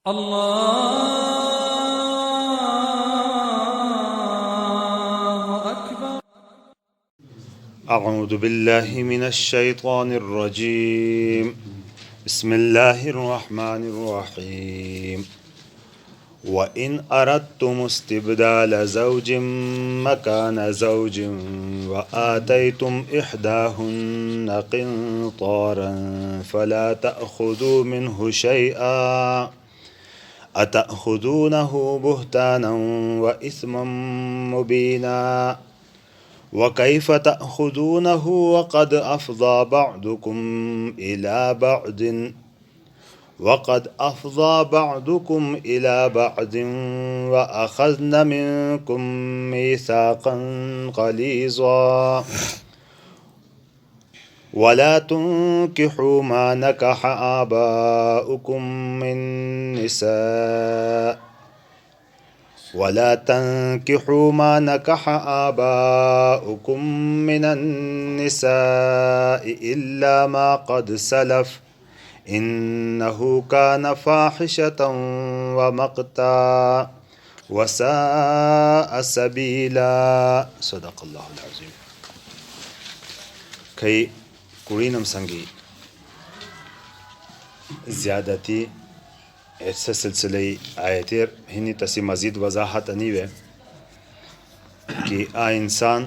الله أكبر. أعوذ بالله من الشيطان الرجيم. بسم الله الرحمن الرحيم. وإن أردتم استبدال زوج مكان زوج وآتيتم إحداهن قنطارا فلا تأخذوا منه شيئا أتأخذونه بهتانا وإثما مبينا وكيف تأخذونه وقد أفضى بعضكم إلى بعض وأخذن منكم ميثاقا غليظا ولا تنكحوا ما نكح آباؤكم من النساء إلا ما قد سلف إنه كان فاحشة ومقتا وساء سبيلا. صدق الله العظيم. کئی کڑینم سنگی زیادتی ایسا سلسلہ آیتیر ہنی تسی مزید وضاحت انیوے کہ آ انسان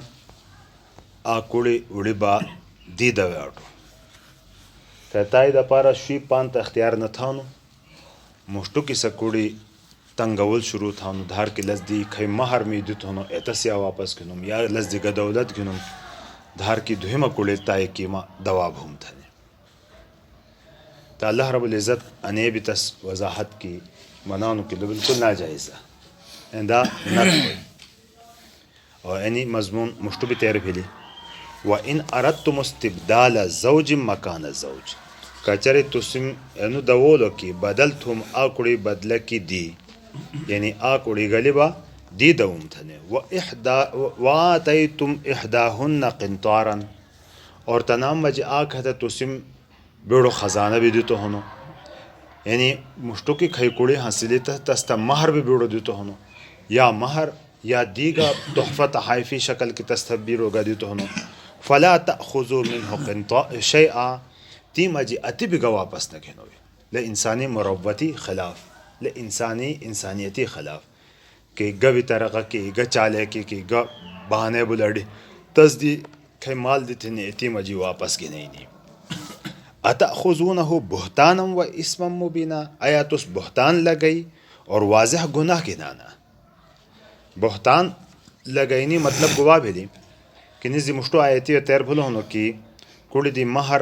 آ کڑی اڑی با دی دوے آٹو تیتای دا پارا شوی پانت اختیار نتھانو مشتو کی سا کڑی تنگول شروع تھانو دھار کی لزدی کھئی مہر می دیتونو ایتسیا واپس کنم یا لزدی گا دولت کنم دھار کی دوہیمہ کڑی تائی کیما دواب ہم تھانے تا اللہ رب العزت انے بھی تس وضاحت کی منانو کی بالکل ناجائزہ اندہ نت ہوئی اور اینی مضمون مشتو بھی تیر بھیلی وَإِنْ أَرَدْتُمُ اسْتِبْدَالَ زَوْجٍ مَكَانَ زَوْجٍ کچری تسم اینو دوولو کی بدل تھم آکڑی بدل کی دی یعنی آکڑی غلیبا دی دوم تھنے وَآتَيْتُمْ إِحْدَاهُنَّ قِنْطَارًا اور تنام مجھ آکھ ہے تسم بیڑو خزانہ بھی دیتو ہنو یعنی مشتو کی کھئی کڑی حاصلی تستا مہر بھی بیڑو دیتو ہنو یا مہر یا دیگا تحفہ تحائفی شکل کی تستبیرو گا دیتو ہنو فلا تأخذوا منه شیئا تی مجی اتی بھی گا واپس نہ گھنوی لانسانی مروتی خلاف انسانیتی خلاف کہ گا بھی طرقہ کی گا چالے کی گا بہانے بلڑی تصدی کھئی مال دیتی نہیں تی مجی واپس گھنی نہیں اتأخذونه بہتانا و اسما مبینا آیا تس بہتان لگئی اور واضح گناہ گنانا بہتان لگئینی مطلب گواہ بھی دی کہ نزی مشتو آیتی و تیر بھلو ہنو کی کڑی دی مہر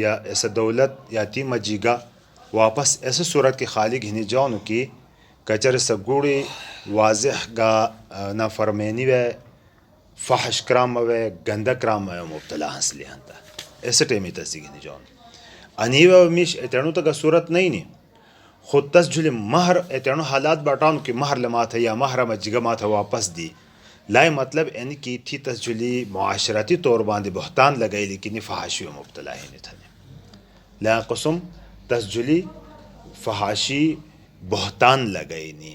یا ایسا دولت یا تی مجیگا واپس ایسا صورت کی خالی گھنی جاؤنو کی کچر سگوڑی واضح گا نافرمینی وے فحش کرام وے گندہ کرام وے مبتلا حسلی ہنتا ایسا ٹیمی تسی گھنی جاؤنو انیوہ ومیش ایترنو تگا صورت نہیں نی خود تس جھلی مہر ایترنو حالات باٹانو کی مہر لما تھا یا مہر مجیگا ما تھا واپس دی لائے مطلب این کی تھی تس جھلی معاشرتی طور باندی بہتان لگئی لیکنی فحاشی و مبتلا ہی نہیں تھا لا قسم تس جھلی فحاشی بہتان لگئی نی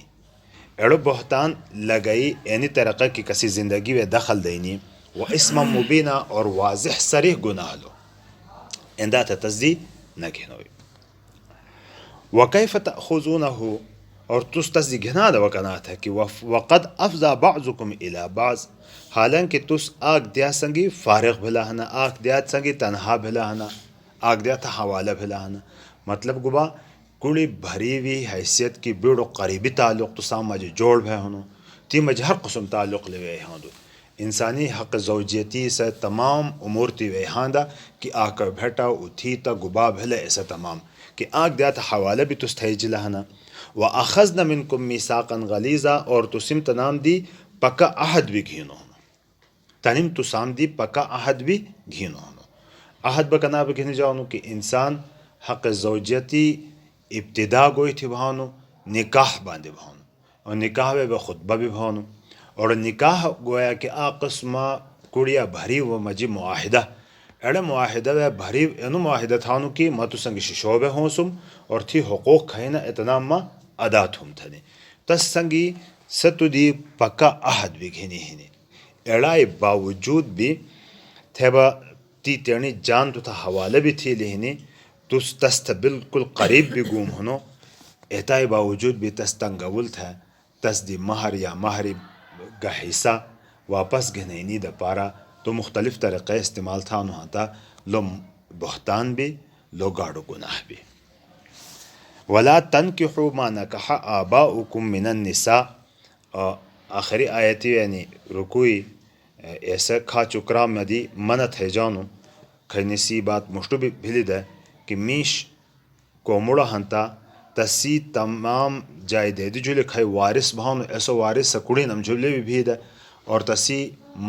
ایڑو بہتان لگئی اینی طرقہ کی کسی زندگی و دخل دینی و اسم مبینہ اور واضح صریح گناہ لو اندہ تا تصدی نہ گھنوئی وَكَيْفَ تَأْخُذُونَهُ اور تس تصدی گھنا دا وکنا تھا کہ وَقَدْ أَفْضَى بَعْضُكُمْ إِلَى بَعْض حالانکہ تس آگ دیا سنگی فارغ بھلا ہنا آگ دیا سنگی تنہا بھلا ہنا آگ دیا تھا حوالہ بھلا ہنا مطلب گبا کڑی بھری وی حیثیت کی بیڑو قریبی تعلق تو سام مجھے جوڑ بھے ہنو تی مجھے ہر قسم تعلق لے وے ہاندو انسانی حق زوجیتی سے تمام امور تی وے ہاندا کہ آکا بھیٹا اتھی تا گبا بھلے ایسا تمام کہ آگ دیا تا حوالہ بھی تس تھیج لہنا وَأَخَذْنَ مِنْكُمْ مِيثَاقًا غَلِيظًا اور تسم تنام دی پکا عہد بھی گھینو ہنو تنم تسام دی پکا عہد بھی گھینو ہنو عہد بکنا بھی گھنے جاؤنو کہ انسان حق زوجیتی ابتدا گوئی تھی بھانو نکاح باندے بھانو اور نکاح بے خطبہ بھی بھانو اور نکاح گویا کہ آ قسمہ کڑیا بھری و مجی معاہدہ ایڑے معاہدہ وے بھری اینو معاہدہ تھانو کی ما تو سنگ ششوبے ہوں سم اور تھی حقوق کھائینا اتنا ما عادات ہم تھنے تس سنگی ستو دی پکا عہد بھی گھنی ہنے اڑائے باوجود بھی تھیبا تی تیرنی جان تو تھا حوالہ بھی تھی لہنے تس بالکل قریب بھی گوم ہنو احتائے باوجود بھی تس تنگول تھا تس دی مہر یا مہری کا حصہ واپس گھنینی دا پارا تو مختلف طریقے استعمال تھا انہوں تا لو بہتان بھی لو گاڑو گناہ بھی ولا تنکحوا ما نکح آباؤکم من النساء آخری آیتی یعنی رکوئی ایسا کھا چکرا مدی منت ہے جانو کھنسی بات مشتو بھی بھلی دے کہ میش کومڑا ہنتا تسی تمام جائے دے دی جو لکھائی وارث بھانو ایسا وارث سکوڑی نم جھولے بھی دے اور تسی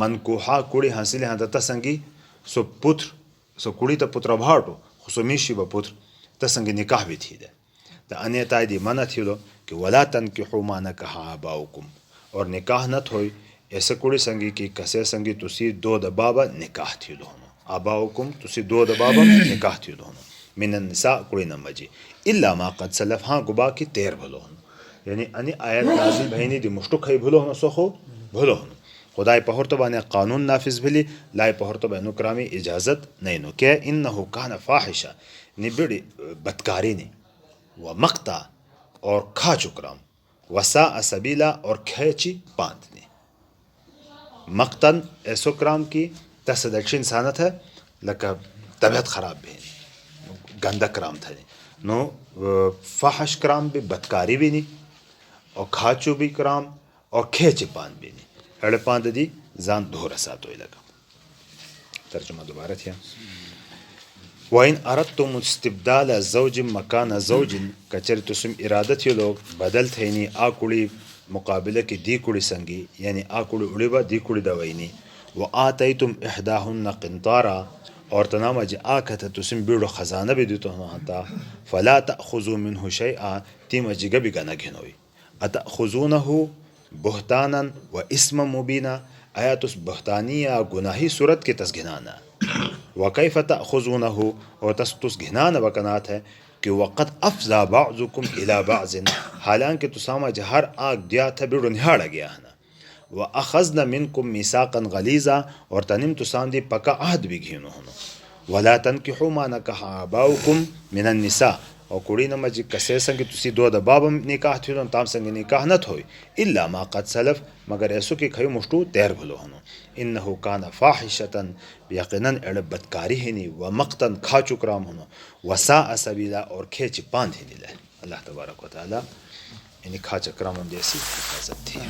منکوحا کوڑی حاصل ہنتا تسنگی سو پتر سو کوڑی تا پتر بھاٹو سو میشی با پتر تسنگی نکاح بھی تھی دے تا انیہ تائی دی منع تھی لو کہ ولا تنکحوا ما نکح آباؤکم اور نکاح نہ تھوئی ایسا کوڑی سنگی کی کسے سنگی تسی دو دبابا نکاح تھی لو آباؤکم تسی دو دبابا نکاح تھی لو من النساء کوڑی نمجی الا ما قد سلف ہاں گبا کی تیر بھلو یعنی انی آیت نازل بھینی دی مشتو کھئی بھلو سخو بھلو خدای پہورتو بانے قانون نافذ بھلی لائے پہورتو بینو کرامی اجازت نہیں نو کہ انہو کان فاحشہ نی بڑی بدکاری نی و مقتا اور کھا چکرام وساء سبیلا اور کھیچی باندھنی مقتن ایسو کرام کی تصدقش انسانت ہے لکہ طبیعت خراب بھی گندہ کرام تھا نو فحش کرام بھی بدکاری بھی نہیں اور کھاچو بھی کرام اور کھیچی باندھ بھی نہیں ہڑ پاند دی زان دھو رساتوئی لگا ترجمہ دوبارہ تھیا وَإِنْ أَرَدْتُمُ اسْتِبْدَالَ زَوْجٍ مَكَانَ زَوْجٍ کچر تسم ارادت یہ لوگ بدل تھینی آکوڑی مقابلہ کی دی کوڑی سنگی یعنی آکوڑی اڑیبا دی کوڑی دوائنی وَآتَيْتُمْ إِحْدَاهُنَّ قِنْطَارًا اور تنام اج آکھتا تسم بیڑو خزانہ بھی دیتو ہنتا فَلَا تَأْخُذُوا مِنْهُ شَيْئًا تیم اجگا بھی گنا گھنوئی اتأخذونہ بہتانا و اسم مبینہ آیا تس بہتانی یا گناہی صورت کے تس گھنانا وکیف تأخذونہ اور تس گھنانا وکنات ہے کہ وقت افضا بعضکم الى بعض حالانکہ تساما جہر آگ دیا تھا بیڑو نہاڑا گیا ہنا وَأَخَذْنَ مِنْكُمْ مِيثَاقًا غَلِيظًا اور تنم تسان دی پکا عہد بھی گھینو ہنو وَلَا تَنْكِحُوا مَا نَكَحَ آبَاؤُكُمْ مِنَ النِّسَاءِ اور کوڑی نمجی کسے سنگی تسی دو دا بابا نکاح تھیلو تام سنگی نکاح نہ تھوئی الا ما قد سلف مگر ایسو کی کھیو مشتو تیر بھلو ہنو انہو کان فاحشتاً یقیناً اڑ بدکاری ہنی و مقتاً کھا چکرام ہنو وساء سبیلا اور کھیچ باندھ ہنی لے اللہ تبارک و تعالی یعنی کھا چکرام جیسی حفاظت تھی